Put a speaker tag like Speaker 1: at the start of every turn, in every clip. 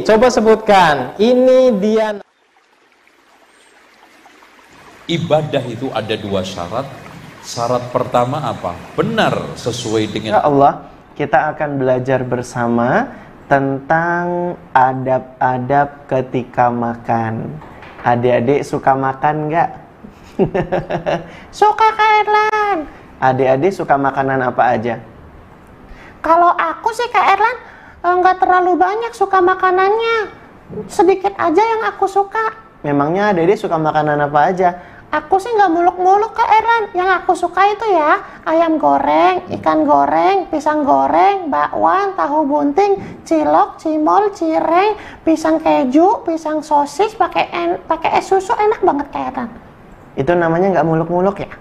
Speaker 1: Coba sebutkan, ini dia.
Speaker 2: Ibadah itu ada dua syarat. Syarat pertama apa? Benar sesuai dengan
Speaker 3: Insya Allah kita akan belajar bersama tentang adab-adab ketika makan. Adik-adik suka makan nggak? Suka, Kak Erlan. Adik-adik suka makanan apa aja?
Speaker 4: Kalau aku sih Kak Erlan nggak terlalu banyak suka makanannya, sedikit aja yang aku suka.
Speaker 3: Memangnya adik-adik suka makanan apa aja?
Speaker 4: Aku sih nggak muluk-muluk Kak Erlan. Yang aku suka itu ya ayam goreng, ikan goreng, pisang goreng, bakwan, tahu bunting, cilok, cimol, cireng, pisang keju, pisang sosis, pakai es susu, enak banget Kak Erlan.
Speaker 3: Itu namanya nggak muluk-muluk ya?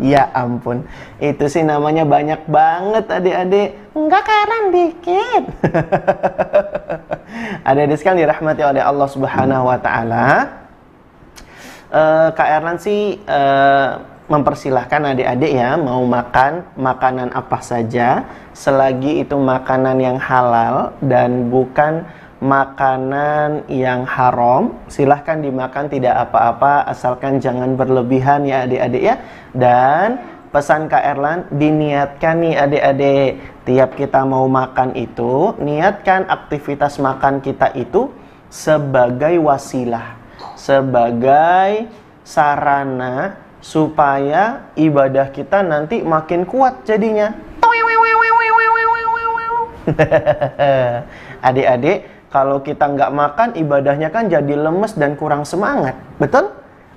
Speaker 3: Ya ampun, itu sih namanya banyak banget adik-adik.
Speaker 4: Enggak Kak Erlan, dikit.
Speaker 3: Adik-adik sekalian dirahmati oleh Allah Subhanahu wa Ta'ala. Kak Erlan sih mempersilahkan adik-adik ya mau makan makanan apa saja selagi itu makanan yang halal dan bukan makanan yang haram. Silahkan dimakan, tidak apa-apa asalkan jangan berlebihan ya adik-adik ya. Dan pesan Kak Erlan, diniatkan nih adik-adik, tiap kita mau makan itu niatkan aktivitas makan kita itu sebagai wasilah, sebagai sarana supaya ibadah kita nanti makin kuat jadinya. Adik-adik, kalau kita nggak makan, ibadahnya kan jadi lemes dan kurang semangat. Betul?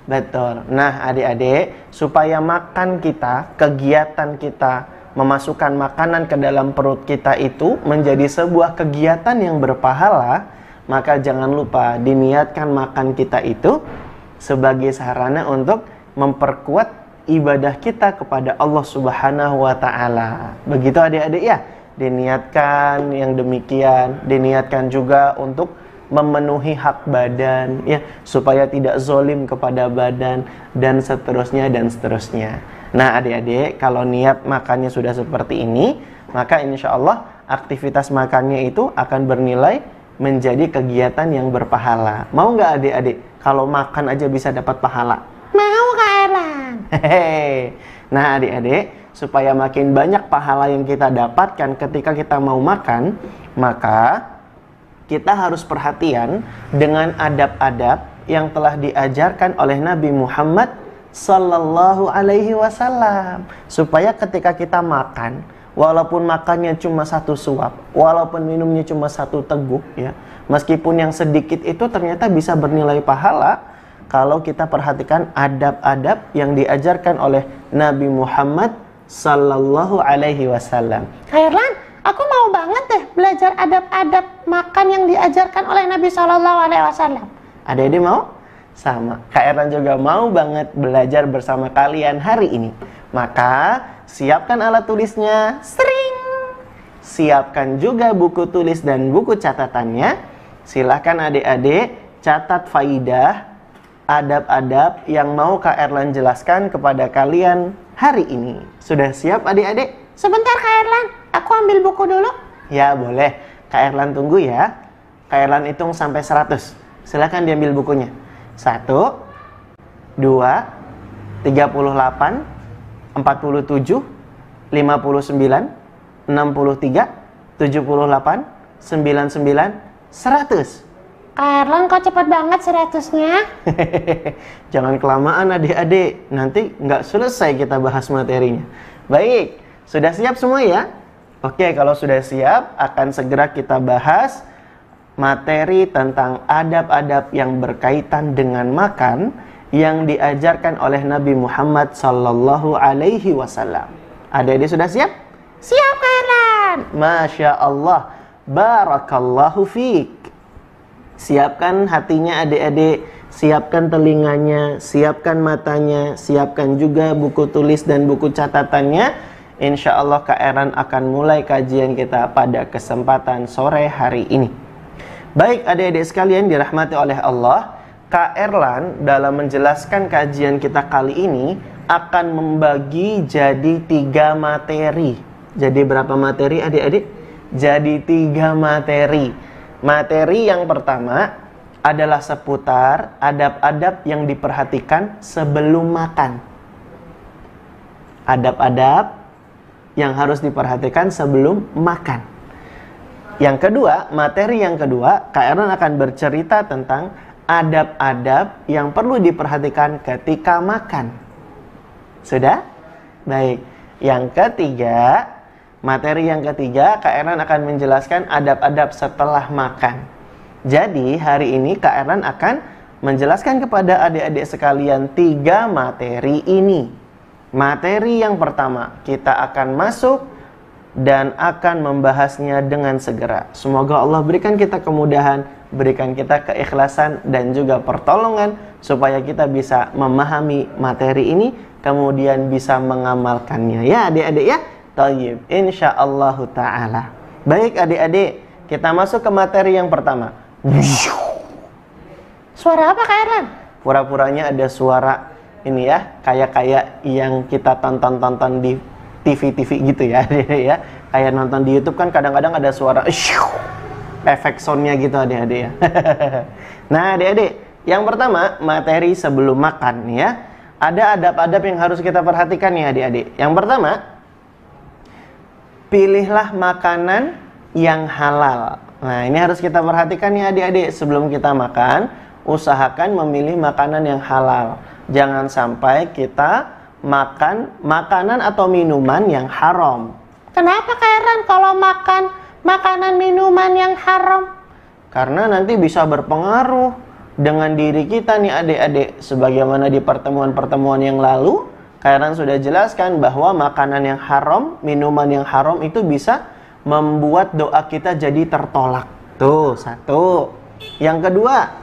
Speaker 3: Betul. Nah, adik-adik, supaya makan kita, kegiatan kita, memasukkan makanan ke dalam perut kita itu menjadi sebuah kegiatan yang berpahala, maka jangan lupa diniatkan makan kita itu sebagai sarana untuk memperkuat ibadah kita kepada Allah Subhanahu wa Ta'ala. Begitu adik-adik ya? Diniatkan yang demikian, diniatkan juga untuk memenuhi hak badan ya, supaya tidak zolim kepada badan dan seterusnya dan seterusnya. Nah adik-adik, kalau niat makannya sudah seperti ini, maka insya Allah aktivitas makannya itu akan bernilai menjadi kegiatan yang berpahala. Mau nggak adik-adik kalau makan aja bisa dapat pahala?
Speaker 4: Mau Kak Erlan.
Speaker 3: Hehehe. Nah adik-adik, supaya makin banyak pahala yang kita dapatkan ketika kita mau makan, maka kita harus perhatian dengan adab-adab yang telah diajarkan oleh Nabi Muhammad Sallallahu Alaihi Wasallam, supaya ketika kita makan, walaupun makannya cuma satu suap, walaupun minumnya cuma satu teguk ya, meskipun yang sedikit itu ternyata bisa bernilai pahala kalau kita perhatikan adab-adab yang diajarkan oleh Nabi Muhammad Sallallahu Alaihi Wasallam.
Speaker 4: Kak Erlan, aku mau banget deh belajar adab-adab makan yang diajarkan oleh Nabi Sallallahu Alaihi Wasallam.
Speaker 3: Adik-adik mau? Sama. Kak Erlan juga mau banget belajar bersama kalian hari ini. Maka siapkan alat tulisnya, sering. Siapkan juga buku tulis dan buku catatannya. Silahkan adik-adik catat faidah, adab-adab yang mau Kak Erlan jelaskan kepada kalian hari ini. Sudah siap adik-adik?
Speaker 4: Sebentar Kak Erlan, aku ambil buku dulu.
Speaker 3: Ya boleh, Kak Erlan tunggu ya. Kak Erlan hitung sampai 100. Silahkan diambil bukunya. 1, 2, 38, 47, 59, 63, 74, 78, 99, 100.
Speaker 4: Kak Erlan kok cepat banget 100-nya?
Speaker 3: Jangan kelamaan adik-adik, nanti nggak selesai kita bahas materinya. Baik, sudah siap semua ya? Oke, kalau sudah siap, akan segera kita bahas materi tentang adab-adab yang berkaitan dengan makan yang diajarkan oleh Nabi Muhammad Sallallahu Alaihi Wasallam. Adik-adik sudah siap?
Speaker 4: Siap Kak Erlan.
Speaker 3: Masya Allah, barakallahu fiik. Siapkan hatinya adik-adik, siapkan telinganya, siapkan matanya, siapkan juga buku tulis dan buku catatannya. Insya Allah Kak Erlan akan mulai kajian kita pada kesempatan sore hari ini. Baik adik-adik sekalian dirahmati oleh Allah, Kak Erlan dalam menjelaskan kajian kita kali ini akan membagi jadi 3 materi. Jadi berapa materi adik-adik? Jadi 3 materi. Materi yang pertama adalah seputar adab-adab yang diperhatikan sebelum makan. Adab-adab yang harus diperhatikan sebelum makan. Yang kedua, materi yang kedua, Kak Erlan akan bercerita tentang adab-adab yang perlu diperhatikan ketika makan. Sudah? Baik. Yang ketiga, materi yang ketiga, Kak Erlan akan menjelaskan adab-adab setelah makan. Jadi, hari ini Kak Erlan akan menjelaskan kepada adik-adik sekalian 3 materi ini. Materi yang pertama, kita akan masuk dan akan membahasnya dengan segera. Semoga Allah berikan kita kemudahan, berikan kita keikhlasan dan juga pertolongan supaya kita bisa memahami materi ini, kemudian bisa mengamalkannya. Ya adik-adik ya? Tayyib, insyaallah ta'ala. Baik adik-adik, kita masuk ke materi yang pertama.
Speaker 4: Suara apa Kak Erlan?
Speaker 3: Pura-puranya ada suara ini ya, kayak yang kita tonton di TV gitu ya, ya. Kayak nonton di YouTube kan kadang-kadang ada suara efek soundnya gitu adik-adik ya. Nah adik-adik, yang pertama materi sebelum makan ya. Ada adab-adab yang harus kita perhatikan ya adik-adik. Yang pertama, pilihlah makanan yang halal. Nah ini harus kita perhatikan ya adik-adik. Sebelum kita makan, usahakan memilih makanan yang halal. Jangan sampai kita makan makanan atau minuman yang haram.
Speaker 4: Kenapa Kak Erlan kalau makan makanan minuman yang haram?
Speaker 3: Karena nanti bisa berpengaruh dengan diri kita nih adik-adik. Sebagaimana di pertemuan-pertemuan yang lalu, Kak Erlan sudah jelaskan bahwa makanan yang haram, minuman yang haram itu bisa membuat doa kita jadi tertolak. Tuh, satu. Yang kedua,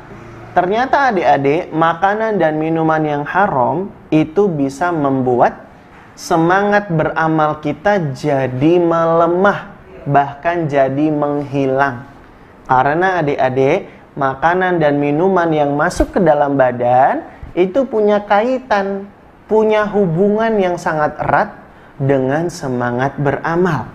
Speaker 3: ternyata adik-adik, makanan dan minuman yang haram itu bisa membuat semangat beramal kita jadi melemah, bahkan jadi menghilang. Karena adik-adik, makanan dan minuman yang masuk ke dalam badan itu punya kaitan, punya hubungan yang sangat erat dengan semangat beramal.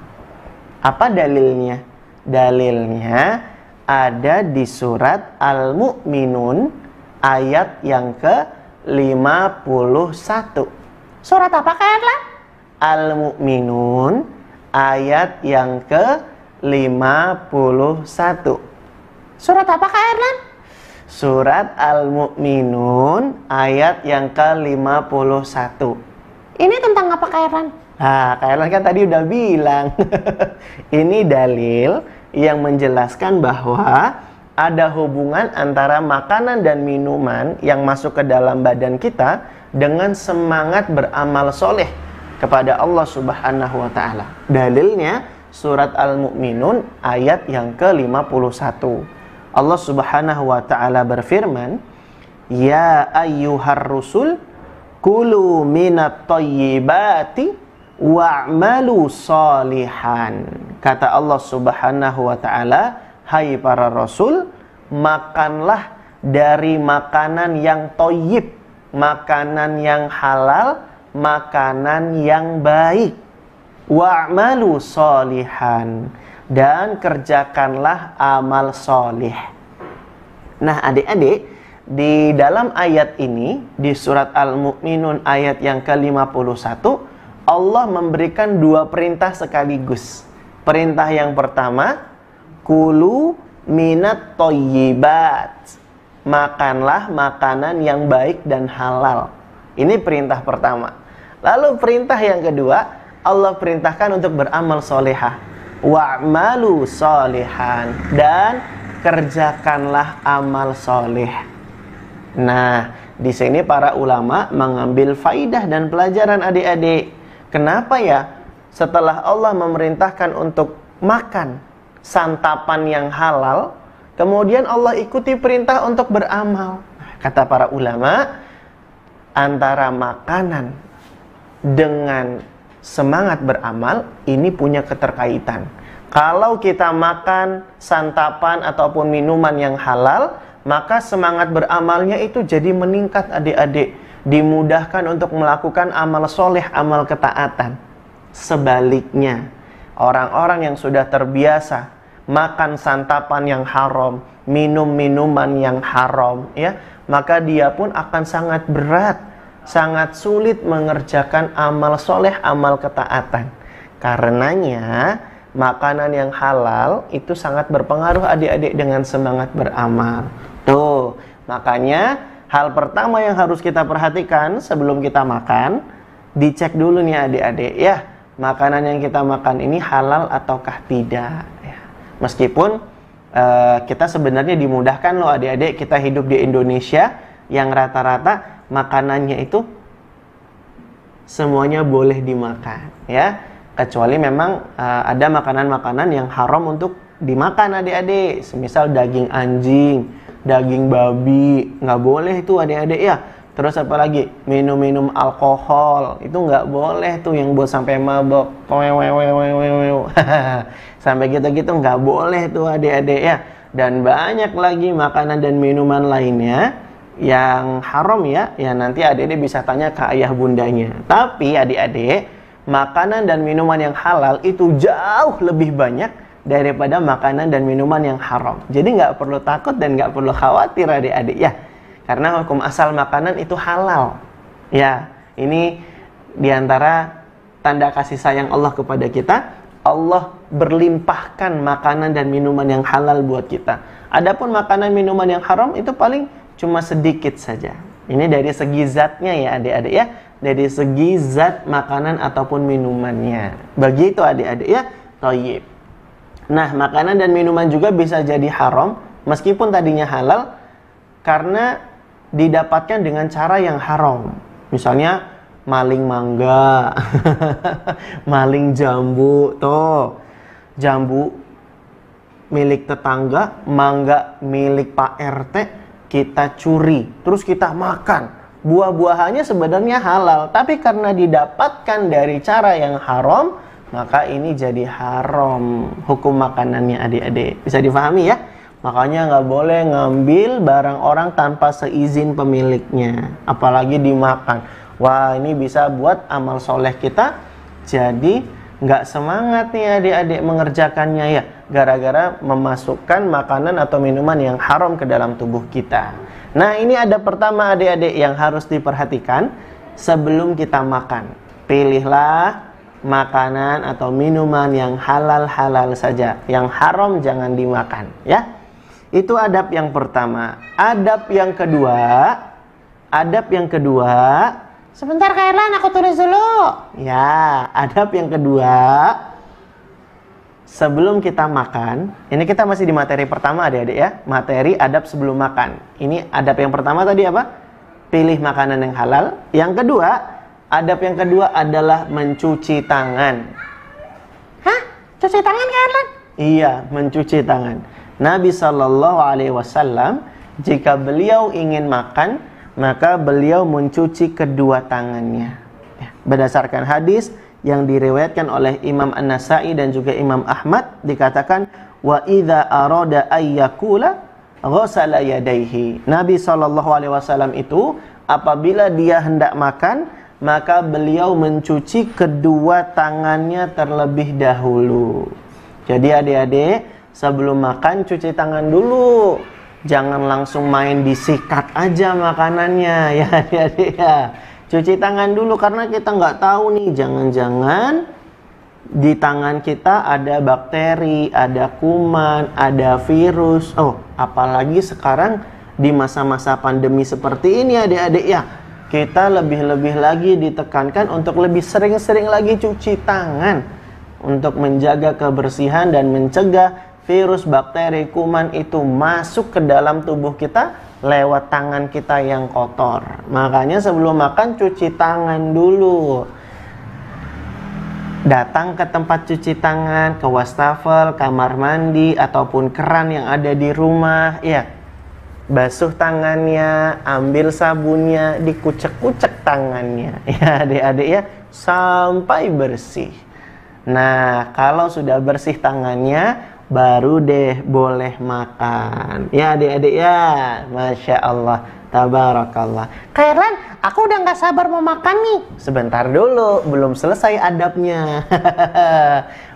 Speaker 3: Apa dalilnya? Dalilnya ada di surat Al-Mu'minun ayat yang ke-51.
Speaker 4: Surat apa Kak Erlan?
Speaker 3: Al-Mu'minun ayat yang ke-51.
Speaker 4: Surat apa Kak Erlan?
Speaker 3: Surat Al-Mu'minun ayat yang ke-51.
Speaker 4: Ini tentang apa Kak Erlan?
Speaker 3: Nah, Kak Erlan kan tadi udah bilang. Ini dalil yang menjelaskan bahwa ada hubungan antara makanan dan minuman yang masuk ke dalam badan kita dengan semangat beramal soleh kepada Allah Subhanahu wa ta'ala. Dalilnya surat Al-Mu'minun ayat yang ke-51. Allah Subhanahu wa ta'ala berfirman, "Ya ayyuhar rusul, kulu minat thayyibati wa'malu sholihan." Kata Allah Subhanahu wa ta'ala, hai para rasul, makanlah dari makanan yang thayyib, makanan yang halal, makanan yang baik. Wa'malu sholihan, dan kerjakanlah amal solih. Nah adik-adik, di dalam ayat ini, di surat Al-Mu'minun ayat yang ke-51, Allah memberikan 2 perintah sekaligus. Perintah yang pertama, kulu minat thayyibat, makanlah makanan yang baik dan halal. Ini perintah pertama. Lalu perintah yang kedua, Allah perintahkan untuk beramal solehah. Wa'malu solihan, dan kerjakanlah amal soleh. Nah, di sini para ulama mengambil faidah dan pelajaran adik-adik. Kenapa ya setelah Allah memerintahkan untuk makan santapan yang halal, kemudian Allah ikuti perintah untuk beramal? Kata para ulama, antara makanan dengan semangat beramal ini punya keterkaitan. Kalau kita makan santapan ataupun minuman yang halal, maka semangat beramalnya itu jadi meningkat adik-adik. Dimudahkan untuk melakukan amal soleh, amal ketaatan. Sebaliknya, orang-orang yang sudah terbiasa makan santapan yang haram, minum minuman yang haram, ya, maka dia pun akan sangat berat, sangat sulit mengerjakan amal soleh, amal ketaatan. Karenanya makanan yang halal itu sangat berpengaruh adik-adik dengan semangat beramal. Tuh, makanya hal pertama yang harus kita perhatikan sebelum kita makan, dicek dulu nih adik-adik ya, makanan yang kita makan ini halal ataukah tidak ya. Meskipun kita sebenarnya dimudahkan loh adik-adik, kita hidup di Indonesia yang rata-rata makanannya itu semuanya boleh dimakan ya, kecuali memang ada makanan-makanan yang haram untuk dimakan adik-adik, semisal daging anjing, daging babi, nggak boleh itu adik-adik ya. Terus apa lagi? Minum-minum alkohol, itu nggak boleh tuh, yang buat sampai mabok, sampai gitu-gitu nggak boleh tuh adik-adik ya. Dan banyak lagi makanan dan minuman lainnya yang haram ya, ya nanti adik-adik bisa tanya ke ayah bundanya. Tapi adik-adik, makanan dan minuman yang halal itu jauh lebih banyak daripada makanan dan minuman yang haram. Jadi nggak perlu takut dan nggak perlu khawatir adik-adik ya, karena hukum asal makanan itu halal ya. Ini diantara tanda kasih sayang Allah kepada kita, Allah berlimpahkan makanan dan minuman yang halal buat kita. Adapun makanan minuman yang haram itu paling cuma sedikit saja. Ini dari segi zatnya ya adik-adik ya, dari segi zat makanan ataupun minumannya. Begitu adik-adik ya. Thayyib. Nah, makanan dan minuman juga bisa jadi haram meskipun tadinya halal karena didapatkan dengan cara yang haram. Misalnya maling mangga, maling jambu. Tuh, jambu milik tetangga, mangga milik Pak RT, kita curi, terus kita makan. Buah-buahannya sebenarnya halal, tapi karena didapatkan dari cara yang haram, maka ini jadi haram hukum makanannya adik-adik. Bisa difahami ya? Makanya nggak boleh ngambil barang orang tanpa seizin pemiliknya, apalagi dimakan. Wah, ini bisa buat amal soleh kita jadi nggak semangat nih adik-adik mengerjakannya ya, gara-gara memasukkan makanan atau minuman yang haram ke dalam tubuh kita. Nah, ini ada pertama adik-adik yang harus diperhatikan sebelum kita makan. Pilihlah makanan atau minuman yang halal-halal saja, yang haram jangan dimakan ya. Itu adab yang pertama. Adab yang kedua,
Speaker 4: Sebentar Kak Erlan, aku tulis dulu.
Speaker 3: ya, adab yang kedua, sebelum kita makan, ini kita masih di materi pertama adik-adik ya, materi adab sebelum makan. Ini adab yang pertama tadi apa? Pilih makanan yang halal. Yang kedua, adab yang kedua adalah mencuci tangan.
Speaker 4: Hah? Cuci tangan Kak Erlan?
Speaker 3: Iya, mencuci tangan. Nabi SAW, jika beliau ingin makan, maka beliau mencuci kedua tangannya. Berdasarkan hadis yang diriwayatkan oleh Imam An-Nasai dan juga Imam Ahmad, dikatakan wa idza arada ayyakula ghasala yadayhi. Nabi SAW itu apabila dia hendak makan, maka beliau mencuci kedua tangannya terlebih dahulu. Jadi adik-adik, sebelum makan cuci tangan dulu. Jangan langsung main disikat aja makanannya ya adik-adik ya. Cuci tangan dulu karena kita nggak tahu nih, jangan-jangan di tangan kita ada bakteri, ada kuman, ada virus. Oh, apalagi sekarang di masa-masa pandemi seperti ini adik-adik ya, kita lebih-lebih lagi ditekankan untuk lebih sering-sering lagi cuci tangan untuk menjaga kebersihan dan mencegah virus, bakteri, kuman itu masuk ke dalam tubuh kita lewat tangan kita yang kotor. Makanya sebelum makan cuci tangan dulu. Datang ke tempat cuci tangan, ke wastafel, kamar mandi, ataupun keran yang ada di rumah, ya. Basuh tangannya, ambil sabunnya, dikucek-kucek tangannya, ya adik-adik ya, sampai bersih. Nah, kalau sudah bersih tangannya, baru deh boleh makan. Ya adik-adik ya, Masya Allah. Tabarakallah.
Speaker 4: Kak Erlan, aku udah nggak sabar mau makan nih.
Speaker 3: Sebentar dulu, belum selesai adabnya.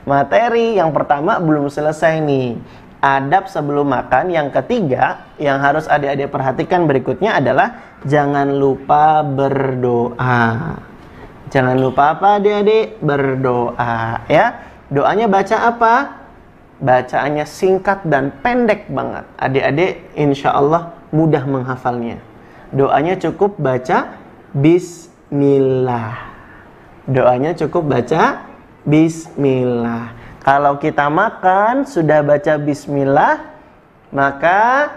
Speaker 3: Materi yang pertama belum selesai nih. Adab sebelum makan yang ketiga yang harus adik-adik perhatikan berikutnya adalah jangan lupa berdoa. Jangan lupa apa adik-adik? Berdoa ya. Doanya baca apa? Bacaannya singkat dan pendek banget. Adik-adik insya Allah mudah menghafalnya. Doanya cukup baca Bismillah. Doanya cukup baca Bismillah. Kalau kita makan sudah baca Bismillah, maka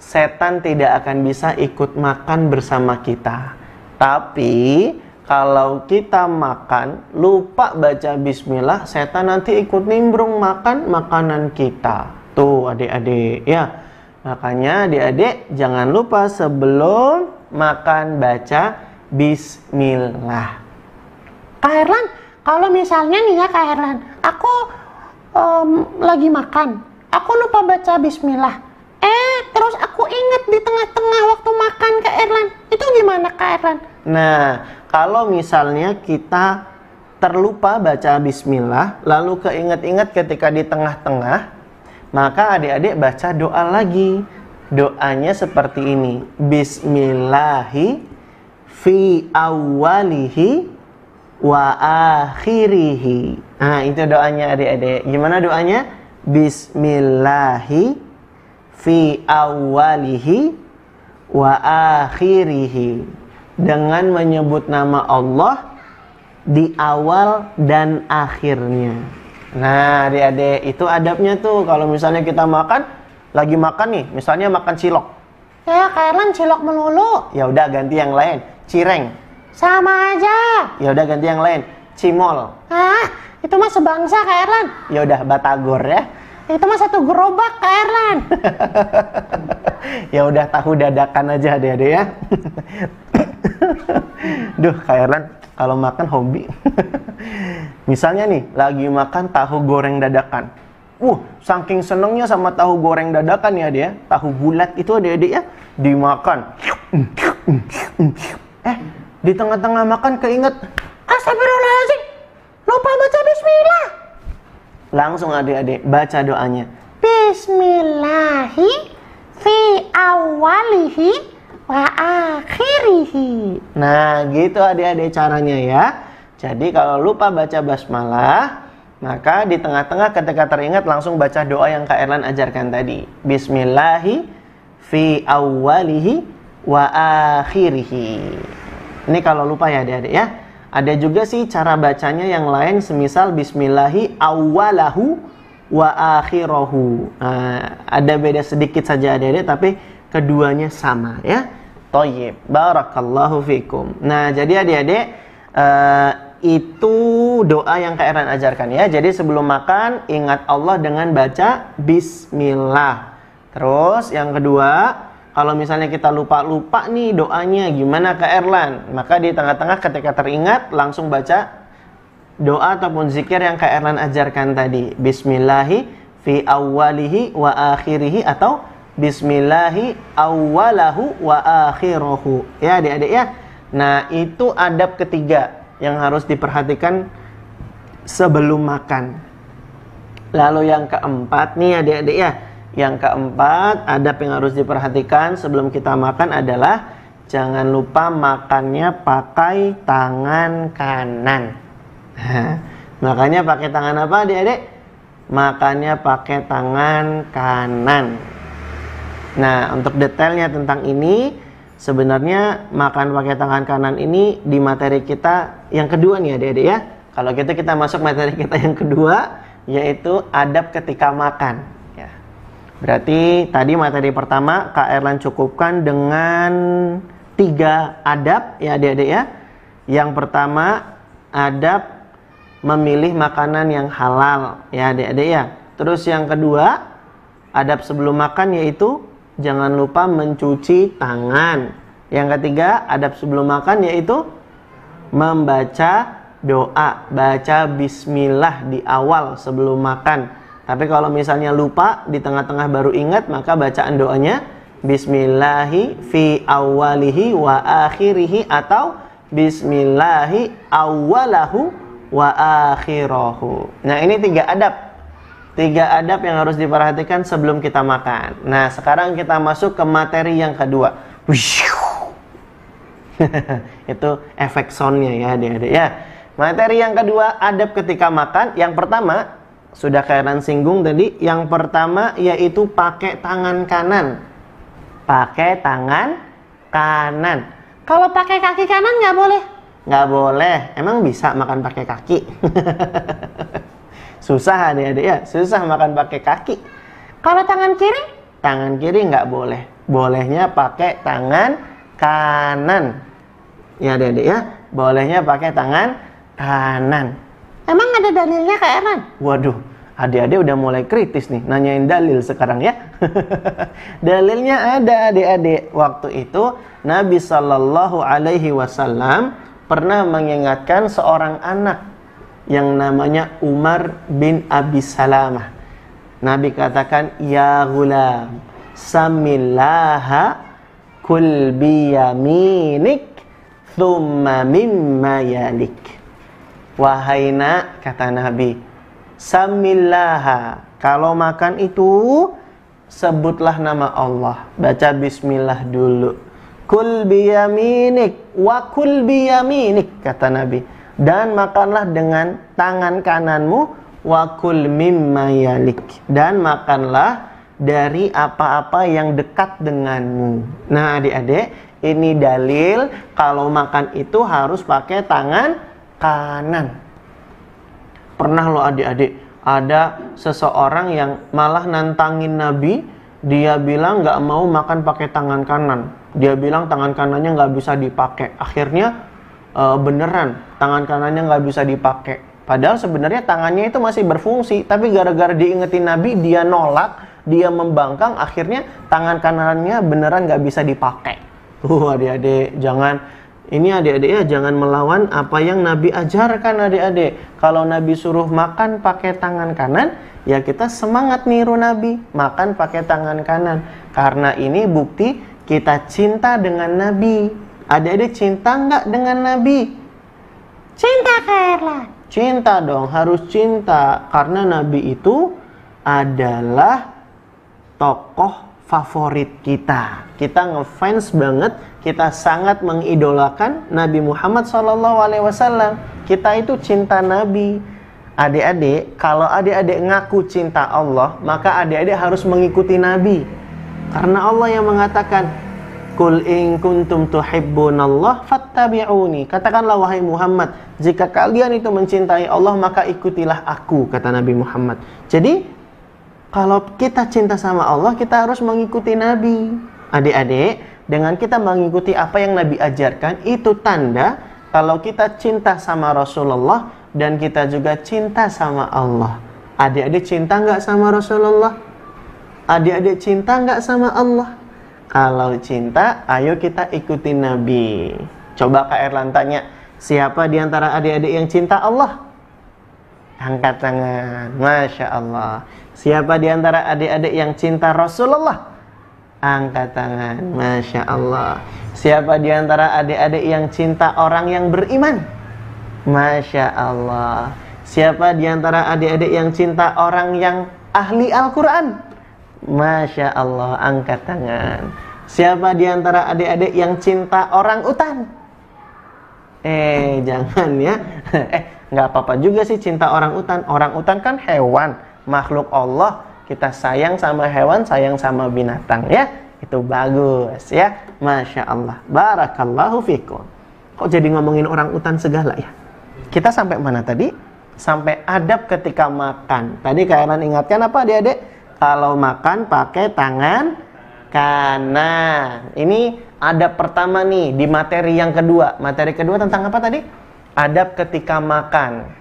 Speaker 3: setan tidak akan bisa ikut makan bersama kita. Tapi kalau kita makan lupa baca Bismillah, setan nanti ikut nimbrung makan makanan kita. Tuh adik-adik ya. Makanya adik-adik jangan lupa sebelum makan baca Bismillah.
Speaker 4: Kak Erlan, kalau misalnya nih ya Kak Erlan, aku lagi makan, aku lupa baca Bismillah. Terus aku inget di tengah-tengah waktu makan Kak Erlan, itu gimana Kak Erlan?
Speaker 3: Nah, kalau misalnya kita terlupa baca Bismillah, lalu keinget-inget ketika di tengah-tengah, maka adik-adik baca doa lagi. Doanya seperti ini. Bismillahi fi awwalihi wa akhirihi. Nah, itu doanya adik-adik. Gimana doanya? Bismillahi fi awwalihi wa akhirihi. Dengan menyebut nama Allah di awal dan akhirnya. Nah, adik-adik, itu adabnya tuh. Kalau misalnya kita makan, lagi makan nih, misalnya makan cilok.
Speaker 4: Ya, Kak Erlan cilok melulu.
Speaker 3: Ya udah ganti yang lain. Cireng.
Speaker 4: Sama aja.
Speaker 3: Ya udah ganti yang lain. Cimol.
Speaker 4: Itu mah sebangsa Kak Erlan.
Speaker 3: Ya udah batagor ya.
Speaker 4: Itu mah satu gerobak Kak Erlan.
Speaker 3: Ya udah tahu dadakan aja adik-adik ya. Duh, Kak Erlan kalau makan hobi. Misalnya nih, lagi makan tahu goreng dadakan. Saking senengnya sama tahu goreng dadakan ya dia. Tahu bulat itu adik-adik ya, dimakan. Di tengah-tengah makan keinget,
Speaker 4: Astagfirullahaladzim, lupa baca Bismillah.
Speaker 3: Langsung adik-adik baca doanya.
Speaker 4: Bismillahi fi awalihi wa akhirihi.
Speaker 3: Nah, gitu adik-adik caranya ya. Jadi kalau lupa baca basmalah, maka di tengah-tengah ketika teringat langsung baca doa yang Kak Erlan ajarkan tadi. Bismillahi fi awwalihi wa akhirihi. Ini kalau lupa ya adik-adik ya. Ada juga sih cara bacanya yang lain, semisal Bismillahi awwalahu wa akhirahu. Nah, ada beda sedikit saja adik-adik, tapi keduanya sama ya. Thayyib, barakallahu fikum. Nah, jadi adik-adik itu doa yang Kak Erlan ajarkan ya. Jadi sebelum makan ingat Allah dengan baca Bismillah. Terus yang kedua, kalau misalnya kita lupa nih doanya gimana Kak Erlan, maka di tengah-tengah ketika teringat langsung baca doa ataupun zikir yang Kak Erlan ajarkan tadi. Bismillahi fi awwalihi wa akhirihi atau Bismillahi awwalahu wa akhirahu. Ya adik-adik ya. Nah, itu adab ketiga yang harus diperhatikan sebelum makan. Lalu yang keempat nih adik-adik ya. Yang keempat, adab yang harus diperhatikan sebelum kita makan adalah jangan lupa makannya pakai tangan kanan. Makanya pakai tangan apa adik-adik? Makannya pakai tangan kanan. Nah, untuk detailnya tentang ini, sebenarnya makan pakai tangan kanan ini di materi kita yang kedua nih adik-adik ya. Kalau gitu kita masuk materi kita yang kedua, yaitu adab ketika makan ya. Berarti tadi materi pertama Kak Erlan cukupkan dengan 3 adab ya adik-adik ya. Yang pertama, adab memilih makanan yang halal ya adik-adik ya. Terus yang kedua, adab sebelum makan yaitu jangan lupa mencuci tangan. Yang ketiga, adab sebelum makan yaitu membaca doa, baca bismillah di awal sebelum makan. Tapi kalau misalnya lupa di tengah-tengah baru ingat, maka bacaan doanya Bismillahi fi awwalihi wa akhirihi, atau Bismillahi awwalahu wa akhirahu. Nah, ini 3 adab. 3 adab yang harus diperhatikan sebelum kita makan. Nah, sekarang kita masuk ke materi yang kedua. Itu efek soundnya ya adik-adik ya. Materi yang kedua, adab ketika makan. Yang pertama, sudah Khairan singgung tadi. Yang pertama yaitu pakai tangan kanan. Pakai tangan kanan.
Speaker 4: Kalau pakai kaki kanan nggak boleh.
Speaker 3: Nggak boleh. Emang bisa makan pakai kaki? Susah adik-adik ya. Susah makan pakai kaki.
Speaker 4: Kalau tangan kiri?
Speaker 3: Tangan kiri nggak boleh. Bolehnya pakai tangan kanan. Ya adik-adik ya. Bolehnya pakai tangan kanan.
Speaker 4: Emang ada dalilnya Kak Erlan?
Speaker 3: Waduh, adik-adik udah mulai kritis nih, nanyain dalil sekarang ya. Dalilnya ada adik-adik. Waktu itu Nabi Shallallahu Alaihi Wasallam pernah mengingatkan seorang anak yang namanya Umar bin Abi Salamah. Nabi katakan, ya gulam, samillaha kul biyaminik thumma mimma yalik. Wahai nak, kata Nabi, samillaha, kalau makan itu sebutlah nama Allah, baca bismillah dulu. Kul biyaminik wa kul biyaminik, kata Nabi, dan makanlah dengan tangan kananmu, wa kul mimma yalik, dan makanlah dari apa-apa yang dekat denganmu. Nah adik-adik, ini dalil kalau makan itu harus pakai tangan kanan. Pernah loh adik-adik, ada seseorang yang malah nantangin Nabi. Dia bilang nggak mau makan pakai tangan kanan. Dia bilang tangan kanannya nggak bisa dipakai. Akhirnya beneran tangan kanannya nggak bisa dipakai. Padahal sebenarnya tangannya itu masih berfungsi, tapi gara-gara diingetin Nabi, dia nolak, dia membangkang. Akhirnya tangan kanannya beneran nggak bisa dipakai. Adik-adik, adik-adik ya, jangan melawan apa yang Nabi ajarkan adik-adik. Kalau Nabi suruh makan pakai tangan kanan, ya kita semangat niru Nabi, makan pakai tangan kanan. Karena ini bukti kita cinta dengan Nabi. Adik-adik cinta nggak dengan Nabi?
Speaker 4: Cinta Kak Erlan.
Speaker 3: Cinta dong, harus cinta. Karena Nabi itu adalah tokoh favorit kita. Kita ngefans banget, kita sangat mengidolakan Nabi Muhammad SAW. Kita itu cinta Nabi. Adik-adik, kalau adik-adik ngaku cinta Allah, maka adik-adik harus mengikuti Nabi. Karena Allah yang mengatakan, Qul in kuntum tuhibbunallah fattabi'uni. Katakanlah wahai Muhammad, jika kalian itu mencintai Allah, maka ikutilah aku, kata Nabi Muhammad. Jadi kalau kita cinta sama Allah, kita harus mengikuti Nabi. Adik-adik, dengan kita mengikuti apa yang Nabi ajarkan, itu tanda kalau kita cinta sama Rasulullah dan kita juga cinta sama Allah. Adik-adik cinta nggak sama Rasulullah? Adik-adik cinta nggak sama Allah? Kalau cinta, ayo kita ikuti Nabi. Coba Kak Erlan tanya, siapa di antara adik-adik yang cinta Allah? Angkat tangan. Masya Allah. Siapa di antara adik-adik yang cinta Rasulullah? Angkat tangan. Masya Allah. Siapa di antara adik-adik yang cinta orang yang beriman? Masya Allah. Siapa di antara adik-adik yang cinta orang yang ahli Al-Quran? Masya Allah. Angkat tangan. Siapa di antara adik-adik yang cinta orang utan? Jangan ya. Nggak apa-apa juga sih cinta orang utan. Orang utan kan hewan, makhluk Allah. Kita sayang sama hewan, sayang sama binatang ya. Itu bagus ya. Masya Allah. Barakallahu fikum. Kok jadi ngomongin orang utan segala ya? Kita sampai mana tadi? Sampai adab ketika makan. Tadi kalian ingatkan apa adik-adik? Kalau makan pakai tangan kanan. Ini adab pertama nih di materi yang kedua. Materi kedua tentang apa tadi? Adab ketika makan.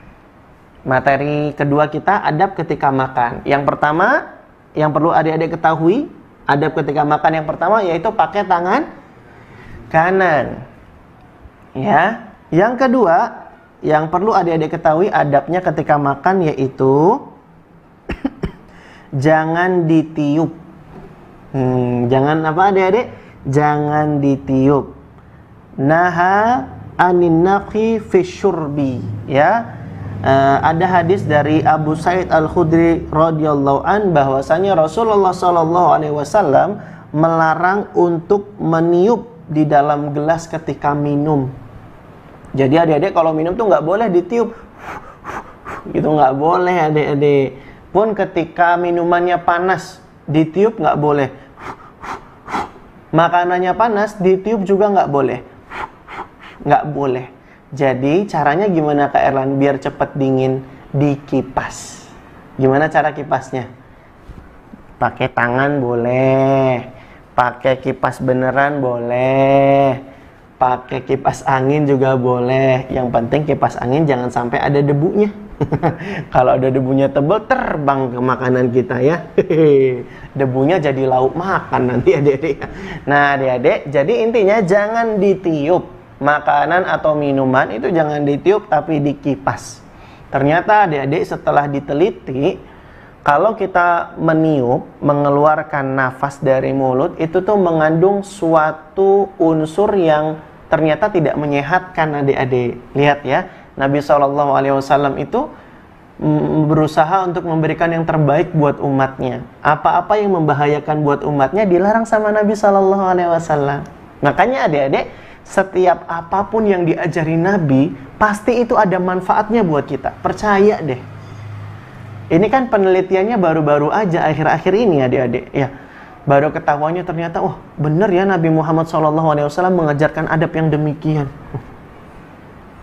Speaker 3: Materi kedua kita adab ketika makan. Yang pertama yang perlu adik-adik ketahui, adab ketika makan yang pertama yaitu pakai tangan kanan. Ya. Yang kedua yang perlu adik-adik ketahui adabnya ketika makan yaitu jangan ditiup. Jangan apa adik-adik? Jangan ditiup. Naha anin naqi fi syurbi, ya. Ada hadis dari Abu Sa'id Al-Khudri radhiyallahu an bahwasanya Rasulullah sallallahu alaihi wasallam melarang untuk meniup di dalam gelas ketika minum. Jadi adik-adik kalau minum tuh nggak boleh ditiup. Gitu nggak boleh adik-adik. Pun ketika minumannya panas ditiup nggak boleh. Makanannya panas ditiup juga nggak boleh. Nggak boleh. Jadi caranya gimana Kak Erlan biar cepat dingin? Dikipas. Gimana cara kipasnya? Pakai tangan boleh, pakai kipas beneran boleh, pakai kipas angin juga boleh. Yang penting kipas angin jangan sampai ada debunya. Kalau ada debunya tebal, terbang ke makanan kita ya. Debunya jadi lauk makan nanti adik-adik. Nah adik-adik, jadi intinya jangan ditiup. Makanan atau minuman itu jangan ditiup tapi dikipas. Ternyata adik-adik setelah diteliti, kalau kita meniup, mengeluarkan nafas dari mulut, itu tuh mengandung suatu unsur yang ternyata tidak menyehatkan adik-adik. Lihat ya, Nabi SAW itu berusaha untuk memberikan yang terbaik buat umatnya. Apa-apa yang membahayakan buat umatnya dilarang sama Nabi SAW. Makanya adik-adik, setiap apapun yang diajari Nabi, pasti itu ada manfaatnya buat kita. Percaya deh. Ini kan penelitiannya baru-baru aja akhir-akhir ini adik-adik. Ya, baru ketahuannya ternyata, oh bener ya Nabi Muhammad SAW mengajarkan adab yang demikian.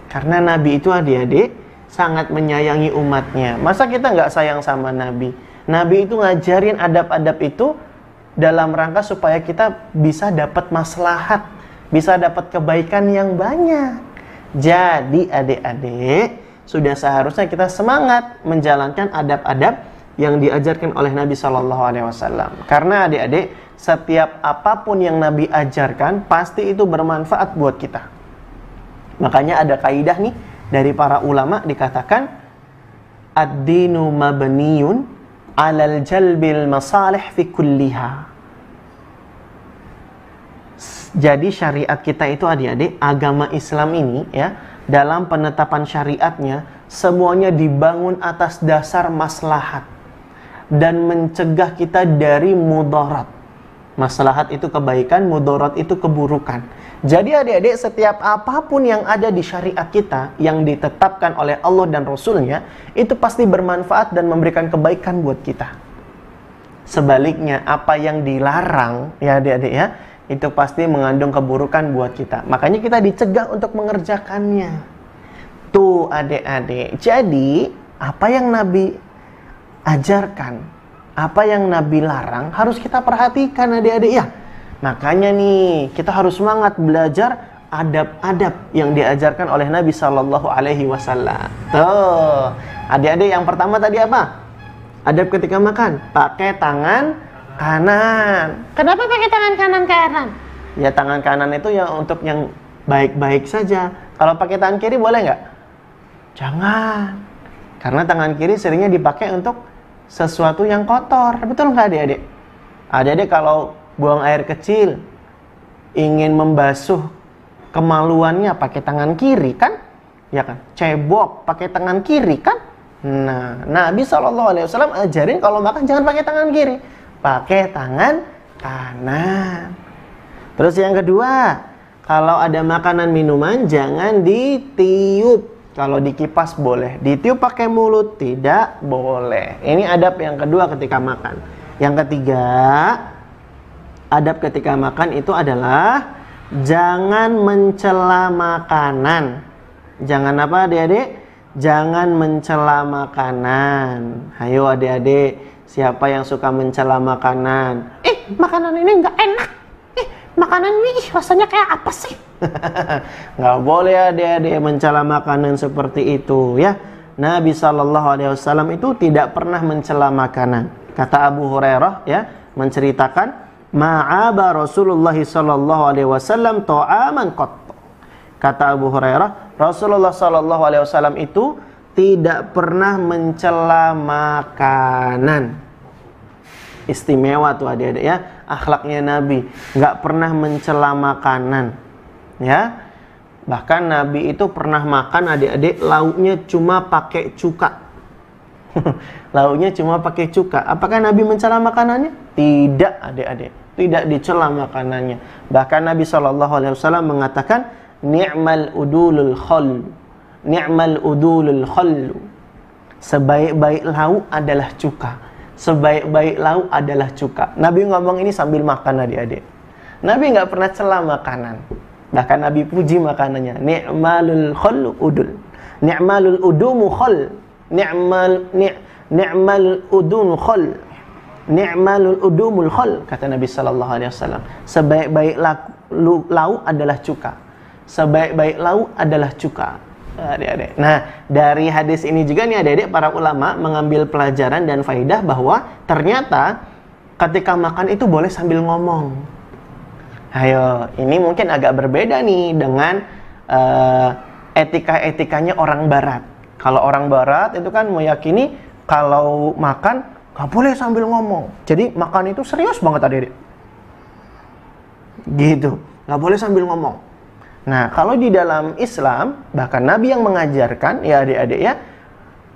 Speaker 3: Karena Nabi itu adik-adik sangat menyayangi umatnya. Masa kita nggak sayang sama Nabi? Nabi itu ngajarin adab-adab itu dalam rangka supaya kita bisa dapat maslahat, bisa dapat kebaikan yang banyak. Jadi adik-adik, sudah seharusnya kita semangat menjalankan adab-adab yang diajarkan oleh Nabi SAW. Karena adik-adik, setiap apapun yang Nabi ajarkan, pasti itu bermanfaat buat kita. Makanya ada kaidah nih, dari para ulama dikatakan, ad-dinu mabniyun alal jalbil masalih fi kulliha. Jadi syariat kita itu adik-adik, agama Islam ini ya, dalam penetapan syariatnya semuanya dibangun atas dasar maslahat dan mencegah kita dari mudarat. Maslahat itu kebaikan, mudarat itu keburukan. Jadi adik-adik, setiap apapun yang ada di syariat kita yang ditetapkan oleh Allah dan Rasulnya, itu pasti bermanfaat dan memberikan kebaikan buat kita. Sebaliknya, apa yang dilarang ya adik-adik ya, itu pasti mengandung keburukan buat kita. Makanya kita dicegah untuk mengerjakannya. Tuh adik-adik. Jadi apa yang Nabi ajarkan, apa yang Nabi larang, harus kita perhatikan adik-adik ya. Makanya nih kita harus semangat belajar adab-adab yang diajarkan oleh Nabi SAW. Tuh adik-adik, yang pertama tadi apa? Adab ketika makan, pakai tangan kanan.
Speaker 4: Kenapa pakai tangan kanan, Kak Erlan?
Speaker 3: Ya tangan kanan itu ya untuk yang baik-baik saja. Kalau pakai tangan kiri boleh nggak? Jangan. Karena tangan kiri seringnya dipakai untuk sesuatu yang kotor. Betul nggak adik-adik? Adik-adik kalau buang air kecil, ingin membasuh kemaluannya pakai tangan kiri kan? Ya kan? Cebok pakai tangan kiri kan? Nah, Nabi SAW ajarin kalau makan jangan pakai tangan kiri, pakai tangan kanan. Terus yang kedua, kalau ada makanan minuman jangan ditiup. Kalau dikipas boleh, ditiup pakai mulut tidak boleh. Ini adab yang kedua ketika makan. Yang ketiga, adab ketika makan itu adalah jangan mencela makanan. Jangan apa adik-adik? Jangan mencela makanan. Ayo adik-adik, siapa yang suka mencela makanan?
Speaker 4: Makanan ini nggak enak. Makanan ini rasanya kayak apa sih?
Speaker 3: Nggak boleh adik-adik mencela makanan seperti itu ya. Nabi SAW itu tidak pernah mencela makanan. Kata Abu Hurairah ya, menceritakan, ma'aba Rasulullah SAW ta'aman qat. Kata Abu Hurairah, Rasulullah SAW itu tidak pernah mencela makanan. Istimewa tuh adik-adik ya. akhlaknya Nabi, nggak pernah mencela makanan, ya. Bahkan Nabi itu pernah makan, adik-adik, lauknya cuma pakai cuka. Lauknya cuma pakai cuka. Apakah Nabi mencela makanannya? Tidak, adik-adik. Tidak dicela makanannya. Bahkan Nabi SAW mengatakan, ni'mal udulul khal. Ni'mal udulul khal. Sebaik-baik lauk adalah cuka. Sebaik-baik lauk adalah cuka. Nabi ngomong ini sambil makan, adik-adik. Nabi nggak pernah cela makanan. Bahkan Nabi puji makanannya. Ni'malul khal udul. Ni'malul udumu khal. Ni'mal udunu khal. Ni'malul udumul khal, kata Nabi sallallahu alaihi wasallam. Sebaik-baik lauk adalah cuka. Sebaik-baik lauk adalah cuka. Adik-adik. Nah, dari hadis ini juga nih adik-adik, para ulama mengambil pelajaran dan faidah bahwa ternyata ketika makan itu boleh sambil ngomong. Ayo, ini mungkin agak berbeda nih dengan etika-etikanya orang barat. Kalau orang barat itu kan meyakini kalau makan gak boleh sambil ngomong. Jadi makan itu serius banget adik-adik. Gitu, gak boleh sambil ngomong. Nah, kalau di dalam Islam, bahkan Nabi yang mengajarkan, ya adik-adik ya,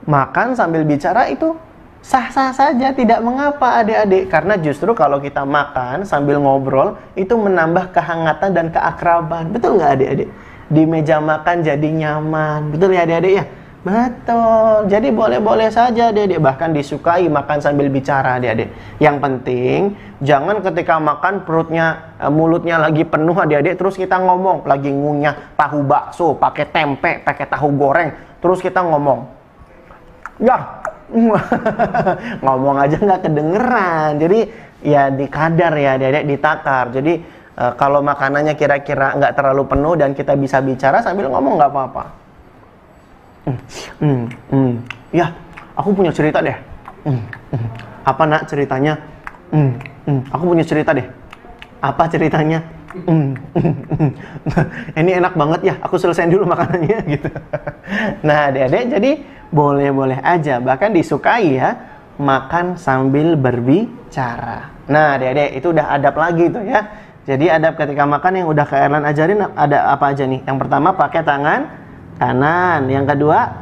Speaker 3: makan sambil bicara itu sah-sah saja, tidak mengapa adik-adik. Karena justru kalau kita makan sambil ngobrol, itu menambah kehangatan dan keakraban. Betul nggak adik-adik? Di meja makan jadi nyaman. Betul ya adik-adik ya? Betul. Jadi boleh-boleh saja adik-adik. Bahkan disukai makan sambil bicara adik-adik. Yang penting, jangan ketika makan mulutnya lagi penuh adik-adik, terus kita ngomong, lagi ngunyah tahu bakso, pakai tempe, pakai tahu goreng, terus kita ngomong. Ya, ngomong aja nggak kedengeran. Jadi ya dikadar ya adik-adik, ditakar. Jadi kalau makanannya kira-kira nggak terlalu penuh dan kita bisa bicara sambil ngomong, nggak apa-apa. Ya, aku punya cerita deh. Apa nak ceritanya? Aku punya cerita deh. Apa ceritanya? Ini enak banget ya, aku selesaiin dulu makanannya gitu. Nah adik-adik, jadi boleh-boleh aja, bahkan disukai ya makan sambil berbicara. Nah adik-adik, itu udah adab lagi tuh ya. Jadi adab ketika makan yang udah Kak Erlan ajarin ada apa aja nih? Yang pertama, pakai tangan kanan. Yang kedua,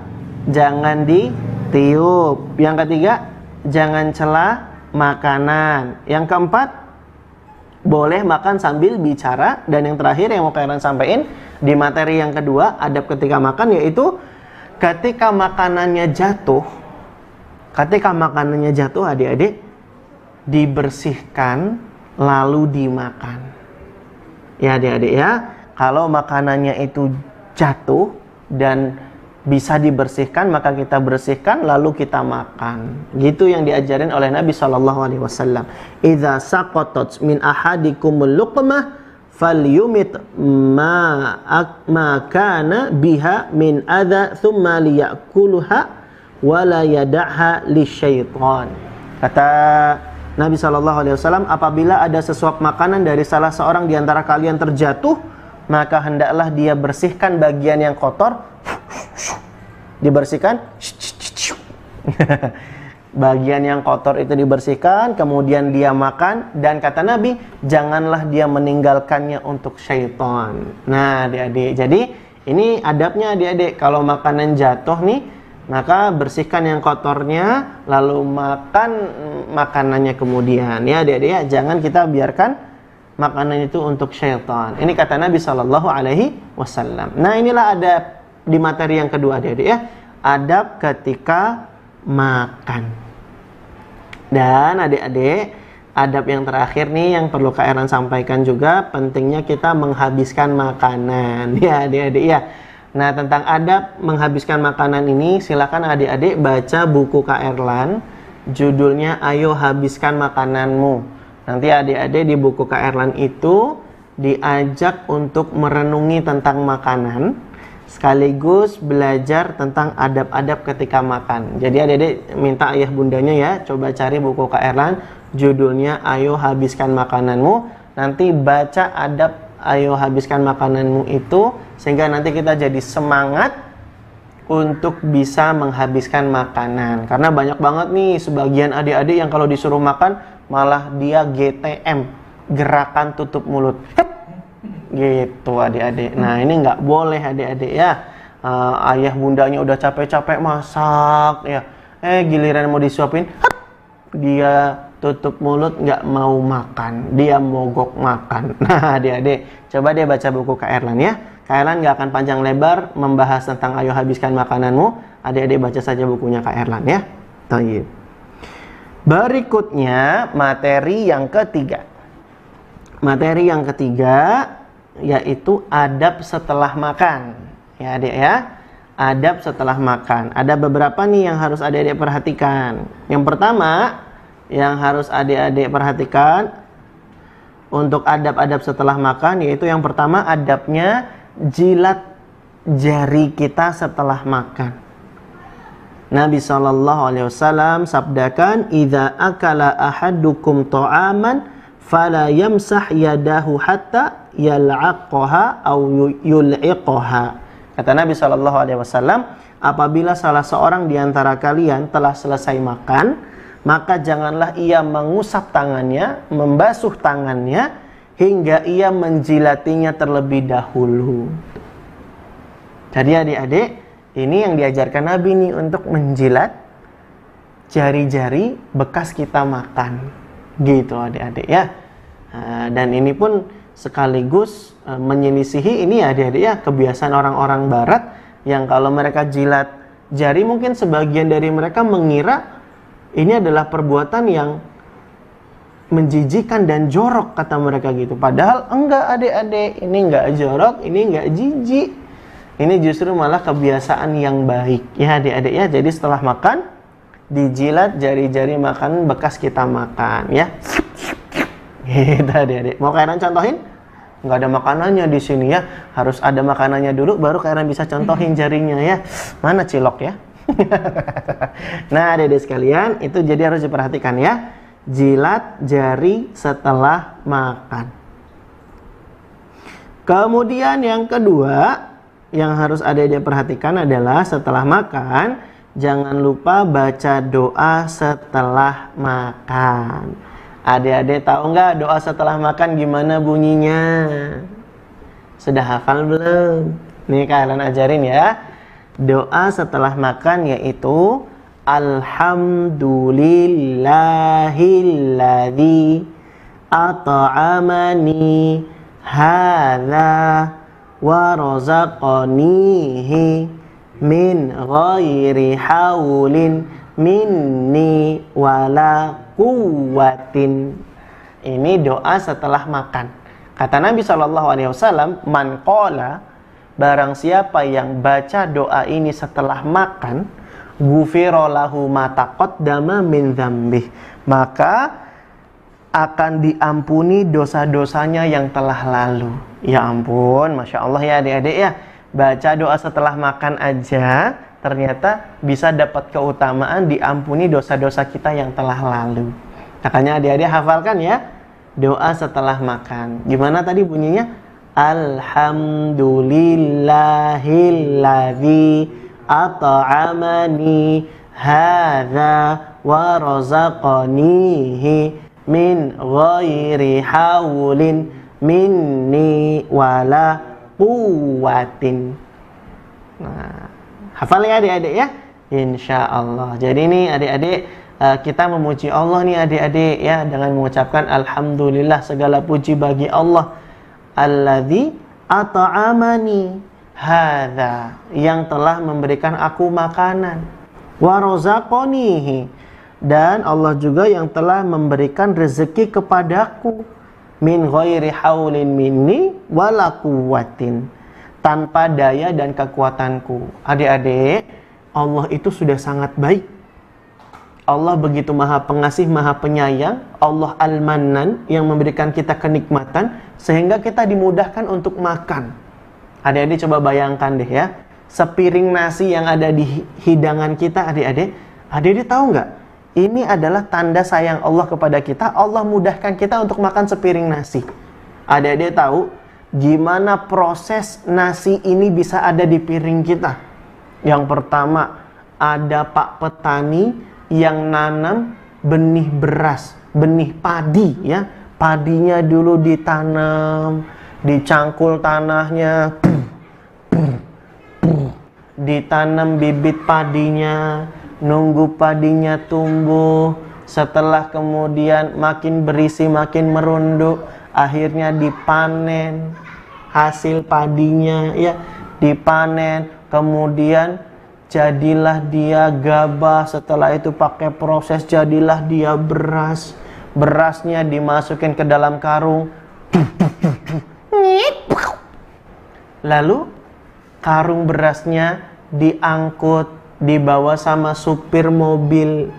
Speaker 3: jangan ditiup. Yang ketiga, jangan celah makanan. Yang keempat, boleh makan sambil bicara. Dan yang terakhir yang mau kalian sampaikan di materi yang kedua, adab ketika makan, yaitu ketika makanannya jatuh adik-adik, dibersihkan lalu dimakan. Ya adik-adik ya, kalau makanannya itu jatuh dan bisa dibersihkan, maka kita bersihkan lalu kita makan. Gitu yang diajarin oleh Nabi SAW. Idza saqatat min ahadikumul luqmah falyumit ma kana biha min adza thumma liyakuluha wa la yad'ha lisyaitan. Kata Nabi SAW, apabila ada sesuap makanan dari salah seorang di antara kalian terjatuh, maka hendaklah dia bersihkan bagian yang kotor. Dibersihkan. Bagian yang kotor itu dibersihkan, kemudian dia makan. Dan kata Nabi, janganlah dia meninggalkannya untuk syaitan. Nah adik-adik, jadi ini adabnya adik-adik. Kalau makanan jatuh nih, maka bersihkan yang kotornya, lalu makan makanannya kemudian. Ya adik-adik ya, jangan kita biarkan makanan itu untuk syaitan. Ini kata Nabi SAW. Nah inilah adab di materi yang kedua adik-adik ya. Adab ketika makan. Dan adik-adik, adab yang terakhir nih yang perlu Kak Erlan sampaikan juga, pentingnya kita menghabiskan makanan. Ya adik-adik ya. Nah tentang adab menghabiskan makanan ini, silakan adik-adik baca buku Kak Erlan. Judulnya Ayo Habiskan Makananmu. Nanti adik-adik di buku Kak Erlan itu diajak untuk merenungi tentang makanan, sekaligus belajar tentang adab-adab ketika makan. Jadi adik-adik minta ayah bundanya ya, coba cari buku Kak Erlan, judulnya Ayo Habiskan Makananmu. Nanti baca adab Ayo Habiskan Makananmu itu, sehingga nanti kita jadi semangat untuk bisa menghabiskan makanan. Karena banyak banget nih sebagian adik-adik yang kalau disuruh makan malah dia GTM, gerakan tutup mulut. Hep. Gitu adik-adik. Nah ini nggak boleh adik-adik ya. Ayah bundanya udah capek-capek masak ya. Giliran mau disuapin, hep. Dia tutup mulut nggak mau makan. Dia mogok makan. Nah adik-adik, coba deh baca buku Kak Erlan ya. Kak Erlan nggak akan panjang lebar membahas tentang ayo habiskan makananmu. Adik-adik baca saja bukunya Kak Erlan ya. Tayyib. Berikutnya materi yang ketiga. Materi yang ketiga yaitu adab setelah makan. Ya adik ya. Adab setelah makan. Ada beberapa nih yang harus adik-adik perhatikan. Yang pertama yang harus adik-adik perhatikan untuk adab-adab setelah makan, yaitu yang pertama adabnya jilat jari kita setelah makan. Nabi SAW sabdakan, "Idza akala ahadukum ta'aman fala yamsah yadahu hatta yal'aqaha aw yul'iqaha." Kata Nabi SAW, apabila salah seorang di antara kalian telah selesai makan, maka janganlah ia mengusap tangannya, membasuh tangannya, hingga ia menjilatinya terlebih dahulu. Jadi adik-adik, ini yang diajarkan Nabi nih untuk menjilat jari-jari bekas kita makan. Gitu adik-adik ya. Dan ini pun sekaligus menyelisihi ini adik-adik ya, kebiasaan orang-orang barat yang kalau mereka jilat jari mungkin sebagian dari mereka mengira ini adalah perbuatan yang menjijikan dan jorok kata mereka gitu. Padahal enggak adik-adik, ini enggak jorok, ini enggak jijik. Ini justru malah kebiasaan yang baik. Ya adik-adik ya, jadi setelah makan dijilat jari-jari makan bekas kita makan ya. Gitu adik-adik. Mau kalian contohin? Enggak ada makanannya di sini ya. Harus ada makanannya dulu baru kalian bisa contohin jarinya ya. Mana cilok ya? Nah adik-adik sekalian, itu jadi harus diperhatikan ya. Jilat jari setelah makan. Kemudian yang kedua yang harus adik-adik perhatikan adalah setelah makan jangan lupa baca doa setelah makan. Adik-adik tahu nggak doa setelah makan gimana bunyinya? Sudah hafal belum? Nih kalian ajarin ya. Doa setelah makan yaitu Alhamdulillahilladzi at'amani hadza wa razaqanihi min ghairi haulin minni wala quwwatin. Ini doa setelah makan. Kata Nabi SAW, man qala, barang siapa yang baca doa ini setelah makan, ghufira lahu ma taqaddama min dzambih, maka akan diampuni dosa-dosanya yang telah lalu. Ya ampun, Masya Allah ya adik-adik ya. Baca doa setelah makan aja ternyata bisa dapat keutamaan diampuni dosa-dosa kita yang telah lalu. Makanya adik-adik hafalkan ya, doa setelah makan. Gimana tadi bunyinya? Alhamdulillahilladzi at'amani hadza wa razaqanihi min ghairi haulin minni wala quwwatin. Nah, hafal ya adik-adik ya, insya Allah. Jadi ini adik-adik kita memuji Allah nih adik-adik ya dengan mengucapkan alhamdulillah, segala puji bagi Allah, alladzi at'amani hadza, yang telah memberikan aku makanan, wa razaqanihi, dan Allah juga yang telah memberikan rezeki kepadaku, min ghairi haulin minni wala quwwatin, tanpa daya dan kekuatanku. Adik-adik, Allah itu sudah sangat baik. Allah begitu maha pengasih, maha penyayang. Allah Al-Mannan yang memberikan kita kenikmatan sehingga kita dimudahkan untuk makan. Adik-adik coba bayangkan deh ya, sepiring nasi yang ada di hidangan kita adik-adik. Adik-adik tahu nggak? Ini adalah tanda sayang Allah kepada kita. Allah mudahkan kita untuk makan sepiring nasi. Adik-adik tahu gimana proses nasi ini bisa ada di piring kita? Yang pertama, ada Pak Petani yang nanam benih beras, benih padi ya, Padinya dulu ditanam, dicangkul tanahnya, ditanam bibit padinya, nunggu padinya tumbuh. Setelah kemudian makin berisi, makin merunduk, akhirnya dipanen hasil padinya, ya, dipanen. Kemudian jadilah dia gabah. Setelah itu pakai proses, jadilah dia beras. Berasnya dimasukin ke dalam karung. Lalu karung berasnya diangkut, dibawa sama supir mobil,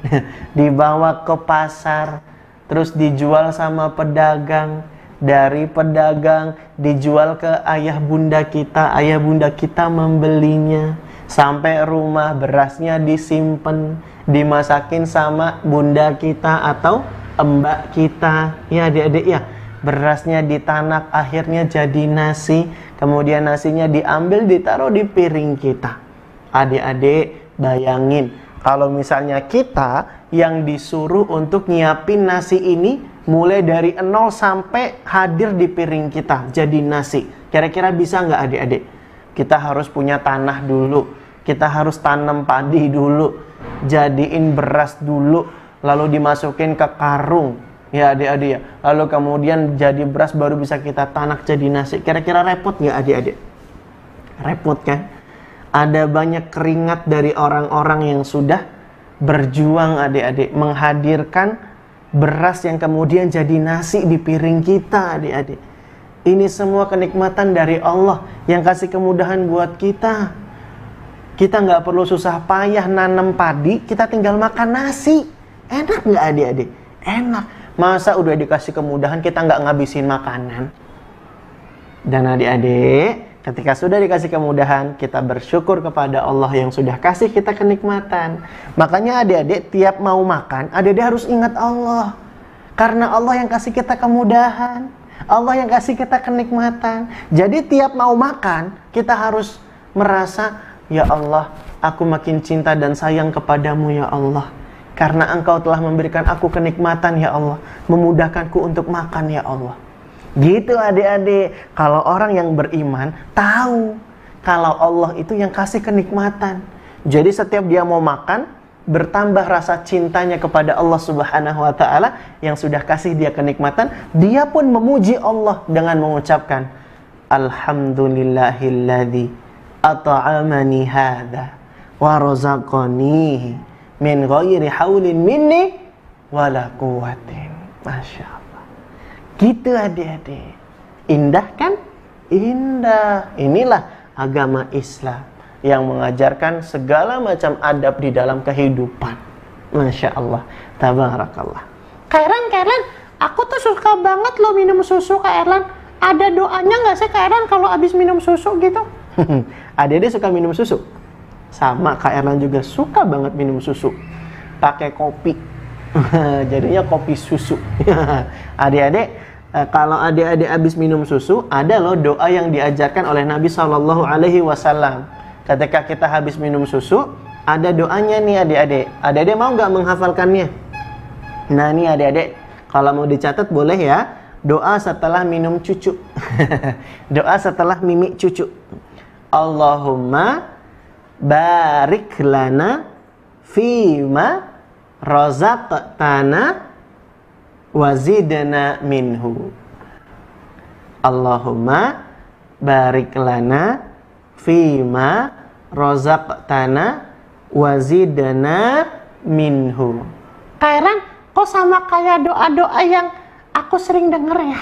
Speaker 3: dibawa ke pasar, terus dijual sama pedagang. Dari pedagang dijual ke ayah bunda kita membelinya. Sampai rumah berasnya disimpan, dimasakin sama bunda kita atau mbak kita, ya adik-adik ya. Berasnya ditanak, akhirnya jadi nasi. Kemudian nasinya diambil, ditaruh di piring kita. Adik-adik bayangin, kalau misalnya kita yang disuruh untuk nyiapin nasi ini mulai dari 0 sampai hadir di piring kita jadi nasi, kira-kira bisa nggak adik-adik? Kita harus punya tanah dulu, kita harus tanam padi dulu, jadiin beras dulu, lalu dimasukin ke karung, ya adik-adik ya. Lalu kemudian jadi beras baru bisa kita tanak jadi nasi. Kira-kira repot nggak adik-adik? Repot kan? Ada banyak keringat dari orang-orang yang sudah berjuang adik-adik, menghadirkan beras yang kemudian jadi nasi di piring kita adik-adik. Ini semua kenikmatan dari Allah yang kasih kemudahan buat kita. Kita nggak perlu susah payah nanam padi, kita tinggal makan nasi. Enak nggak adik-adik? Enak. Masa udah dikasih kemudahan kita nggak ngabisin makanan? Dan adik-adik, ketika sudah dikasih kemudahan, kita bersyukur kepada Allah yang sudah kasih kita kenikmatan. Makanya adik-adik tiap mau makan, adik-adik harus ingat Allah. Karena Allah yang kasih kita kemudahan, Allah yang kasih kita kenikmatan. Jadi tiap mau makan, kita harus merasa, ya Allah, aku makin cinta dan sayang kepadamu ya Allah. Karena Engkau telah memberikan aku kenikmatan ya Allah, memudahkanku untuk makan ya Allah. Gitu adik-adik. Kalau orang yang beriman tahu kalau Allah itu yang kasih kenikmatan. Jadi setiap dia mau makan, bertambah rasa cintanya kepada Allah Subhanahu wa taala yang sudah kasih dia kenikmatan, dia pun memuji Allah dengan mengucapkan Alhamdulillahilladzi at'amani hadza wa razaqanihi min ghairi haulin minni wala quwwatin. Masya Allah. Gitu adik-adik. Indah kan? Indah. Inilah agama Islam yang mengajarkan segala macam adab di dalam kehidupan. Masya Allah. Tabarakallah.
Speaker 4: Kak Erlan, aku tuh suka banget loh minum susu Kak Erlan. Ada doanya nggak sih Kak Erlan kalau habis minum susu gitu?
Speaker 3: Adik-adik suka minum susu? Sama, Kak Erlan juga suka banget minum susu. Pakai kopi. Jadinya kopi susu. Adik-adik, kalau adik-adik habis minum susu, ada loh doa yang diajarkan oleh Nabi SAW. Ketika kita habis minum susu, ada doanya nih adik-adik. Adik-adik mau nggak menghafalkannya? Nah nih adik-adik, kalau mau dicatat boleh ya. Doa setelah minum cucu. Doa setelah mimi cucu. Allahumma barik lana fima razaqtana wazidna minhu. Allahumma barik lana fima razaqtana wazidna minhu.
Speaker 4: Kak Erlan, kok sama kayak doa-doa yang aku sering denger ya?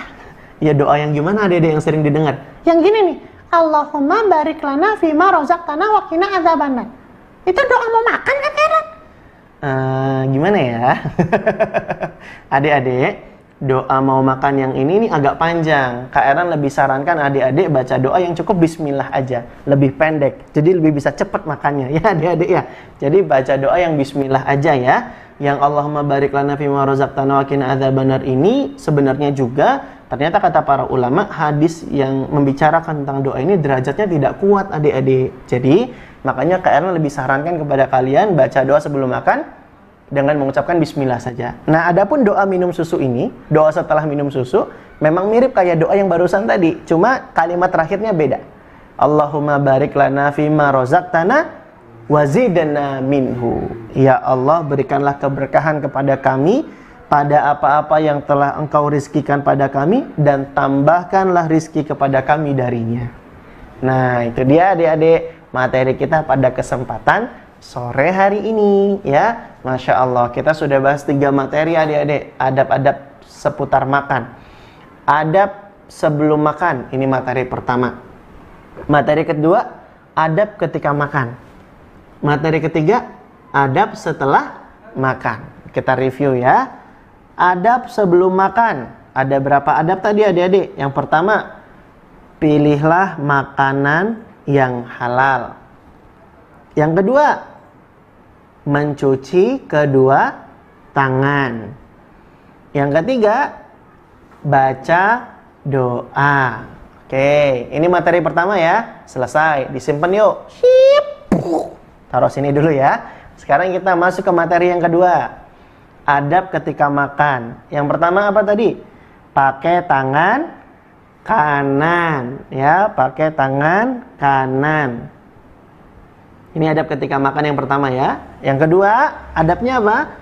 Speaker 3: Ya doa yang gimana adik-adik yang sering didengar?
Speaker 4: Yang gini nih, Allahumma barik lana fima razaqtana wa qina adzabannar. Itu doa mau makan kan Kak Erlan?
Speaker 3: Gimana ya? Adik-adik, doa mau makan yang ini nih agak panjang. Kak Erlan lebih sarankan adik-adik baca doa yang cukup bismillah aja, lebih pendek, jadi lebih bisa cepat makannya ya adik-adik ya. Jadi baca doa yang bismillah aja ya. Yang Allahumma barik lana fima razaqtana wa qina adzabannar ini sebenarnya juga ternyata kata para ulama, hadis yang membicarakan tentang doa ini derajatnya tidak kuat adik-adik. Jadi makanya Kak Erlan lebih sarankan kepada kalian baca doa sebelum makan dengan mengucapkan bismillah saja. Nah, adapun doa minum susu ini, doa setelah minum susu, memang mirip kayak doa yang barusan tadi, cuma kalimat terakhirnya beda. Allahumma barik lana fima rozaqtana wazidna minhu. Ya Allah, berikanlah keberkahan kepada kami pada apa-apa yang telah Engkau rizkikan pada kami, dan tambahkanlah rizki kepada kami darinya. Nah, itu dia adik-adik materi kita pada kesempatan sore hari ini ya. Masya Allah, kita sudah bahas 3 materi adik-adik. Adab-adab seputar makan, adab sebelum makan, ini materi pertama. Materi kedua, adab ketika makan. Materi ketiga, adab setelah makan. Kita review ya. Adab sebelum makan, ada berapa adab tadi adik-adik? Yang pertama, pilihlah makanan yang halal. Yang kedua, mencuci kedua tangan. Yang ketiga, baca doa. Oke, ini materi pertama ya. Selesai, disimpan yuk. Taruh sini dulu ya. Sekarang kita masuk ke materi yang kedua. Adab ketika makan. Yang pertama apa tadi? Pakai tangan kanan ya, pakai tangan kanan. Ini adab ketika makan yang pertama ya. Yang kedua, adabnya apa?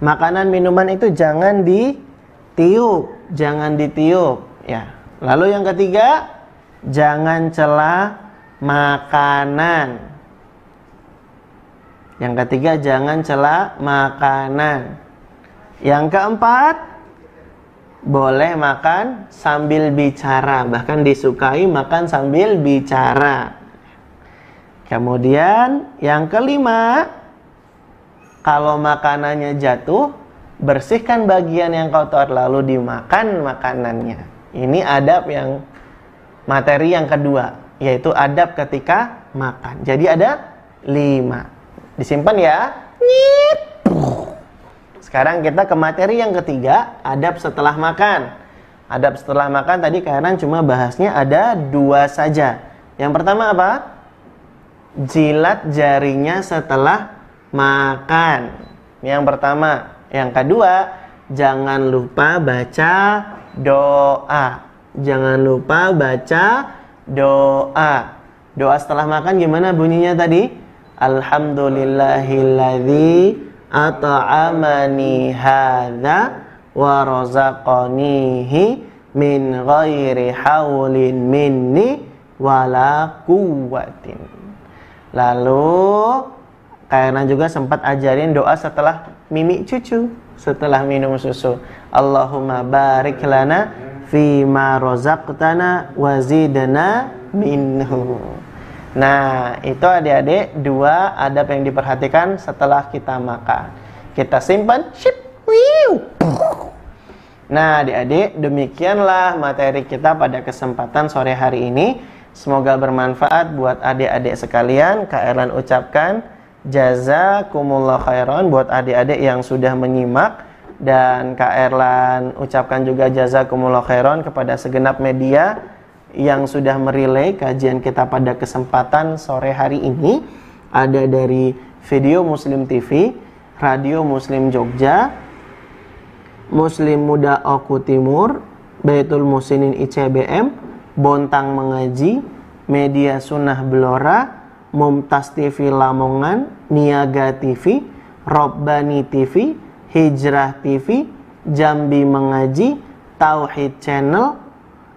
Speaker 3: Makanan minuman itu jangan ditiup, jangan ditiup ya. Lalu yang ketiga, jangan celah makanan. Yang ketiga, jangan celah makanan. Yang keempat, boleh makan sambil bicara, bahkan disukai makan sambil bicara. Kemudian yang kelima, kalau makanannya jatuh, bersihkan bagian yang kotor lalu dimakan makanannya. Ini adab yang materi yang kedua, yaitu adab ketika makan. Jadi ada 5. Disimpan ya. Sekarang kita ke materi yang ketiga, adab setelah makan. Adab setelah makan tadi karena cuma bahasnya ada 2 saja. Yang pertama apa? Jilat jarinya setelah makan. Yang pertama. Yang kedua, jangan lupa baca doa. Jangan lupa baca doa. Doa setelah makan gimana bunyinya tadi? Alhamdulillahilladzi at'amani hadza wa razaqanihi min ghairi haulin minni wala quwwatin. Lalu karena juga sempat ajarin doa setelah mimi cucu, setelah minum susu. Allahumma barik lana fima razaqtana wazidna minhu. Nah, itu adik-adik 2 adab yang diperhatikan setelah kita makan. Kita simpan. Nah, adik-adik, demikianlah materi kita pada kesempatan sore hari ini. Semoga bermanfaat buat adik-adik sekalian. Kak Erlan ucapkan jazakumullah khairan buat adik-adik yang sudah menyimak, dan Kak Erlan ucapkan juga jazakumullah khairan kepada segenap media yang sudah merilai kajian kita pada kesempatan sore hari ini. Ada dari Video Muslim TV, Radio Muslim Jogja, Muslim Muda Oku Timur, Baitul Musinin ICBM, Bontang Mengaji, Media Sunnah Blora, Mumtaz TV Lamongan, Niaga TV, Robbani TV, Hijrah TV, Jambi Mengaji, Tauhid Channel,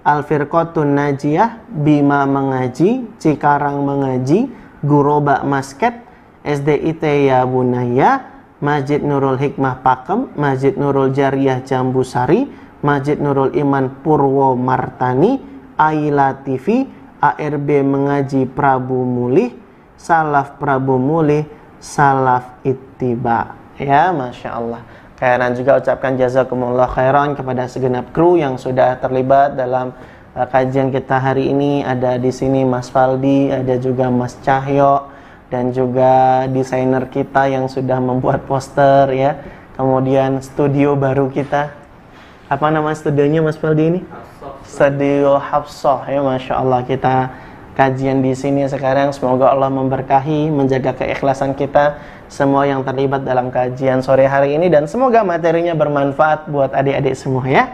Speaker 3: Al-Firqatun Najiyah, Bima Mengaji, Cikarang Mengaji, Guroba Masket, SDIT Ya Bunaya, Masjid Nurul Hikmah Pakem, Masjid Nurul Jariyah Jambusari, Masjid Nurul Iman Purwo Martani, Aila TV, ARB Mengaji Prabu Mulih, Salaf Prabu Mulih, Salaf Ittiba. Ya, Masya Allah. Khairan juga ucapkan jazakumullah khairan kepada segenap kru yang sudah terlibat dalam kajian kita hari ini. Ada di sini Mas Faldi, ada juga Mas Cahyo, dan juga desainer kita yang sudah membuat poster ya. Kemudian studio baru kita. Apa nama studionya Mas Faldi ini? Studio Hafsah ya, Masya Allah. Kita kajian di sini sekarang, semoga Allah memberkahi, menjaga keikhlasan kita, semua yang terlibat dalam kajian sore hari ini, dan semoga materinya bermanfaat buat adik-adik semua ya.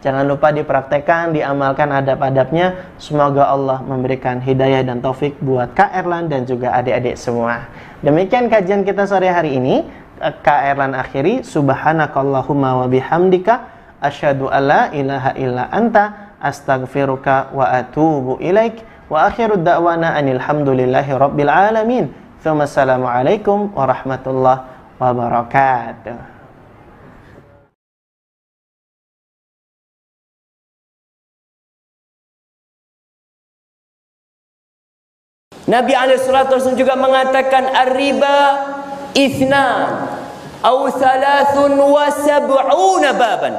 Speaker 3: Jangan lupa dipraktekkan, diamalkan adab-adabnya. Semoga Allah memberikan hidayah dan taufik buat Kak Erlan dan juga adik-adik semua. Demikian kajian kita sore hari ini. Kak Erlan akhiri, subhanakallahumma wa bihamdika asyhadu alla ilaha illa anta astaghfiruka wa atubu ilaik. Wa akhiru da'wana anilhamdulillahi rabbil alamin. Assalamualaikum warahmatullahi wabarakatuh.
Speaker 5: Nabi SAW juga mengatakan ar-riba ithnan aw thalathun wa sab'una baban.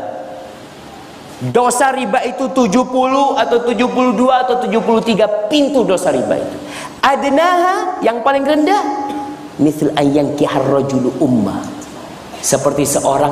Speaker 5: Dosa riba itu 70 atau 72 atau 73 pintu dosa riba itu. Adnaha, yang paling rendah, misal an yankihar rajulu ummah, seperti seorang